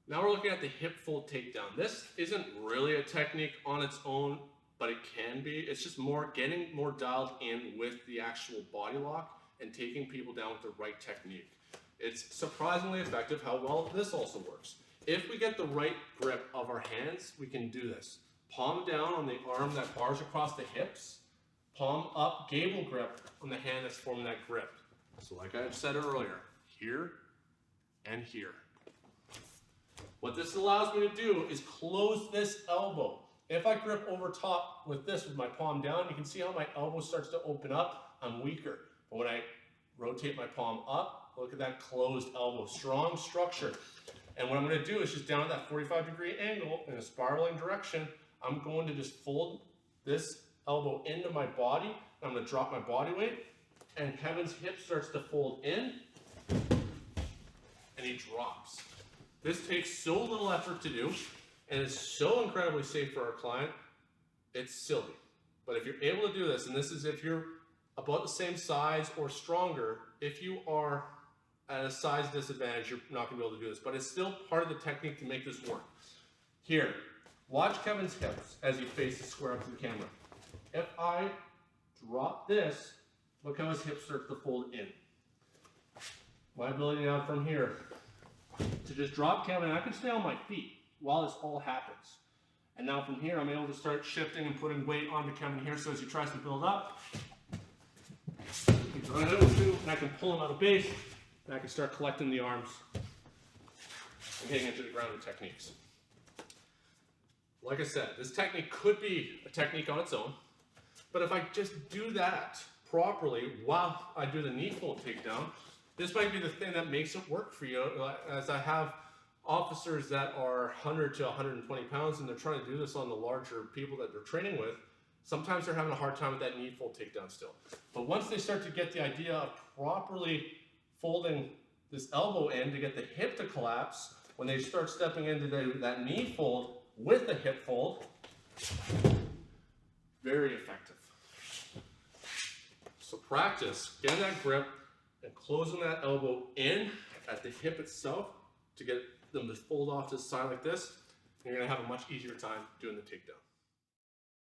Now we're looking at the hip fold takedown. This isn't really a technique on its own, but it can be. It's just getting more dialed in with the actual body lock and taking people down with the right technique. It's surprisingly effective how well this also works. If we get the right grip of our hands, we can do this. Palm down on the arm that bars across the hips, palm up, gable grip on the hand that's forming that grip. So like I said earlier, here and here. What this allows me to do is close this elbow. If I grip over top with this with my palm down, you can see how my elbow starts to open up. I'm weaker. But when I rotate my palm up, look at that closed elbow, strong structure. And what I'm going to do is just down at that 45-degree angle in a spiraling direction, I'm going to just fold this elbow into my body. I'm going to drop my body weight, and Kevin's hip starts to fold in, and he drops. This takes so little effort to do, and it's so incredibly safe for our client, it's silly. But if you're able to do this, and this is if you're about the same size or stronger, if you are at a size disadvantage, you're not going to be able to do this. But it's still part of the technique to make this work. Here, watch Kevin's hips as he faces square up to the camera. If I drop this, look how his hips start to fold in. My ability now from here to just drop Kevin, and I can stay on my feet while this all happens. And now from here, I'm able to start shifting and putting weight onto Kevin here, so as he tries to build up, he's running over to, and I can pull him out of base, and I can start collecting the arms and getting into the ground with techniques. Like I said, this technique could be a technique on its own, but if I just do that properly while I do the knee fold takedown, this might be the thing that makes it work for you. As I have officers that are 100 to 120 pounds and they're trying to do this on the larger people that they're training with, sometimes they're having a hard time with that knee fold takedown still. But once they start to get the idea of properly folding this elbow in to get the hip to collapse, when they start stepping into that knee fold with the hip fold, very effective. So practice getting that grip and closing that elbow in at the hip itself to get them to fold off to the side like this, and you're going to have a much easier time doing the takedown.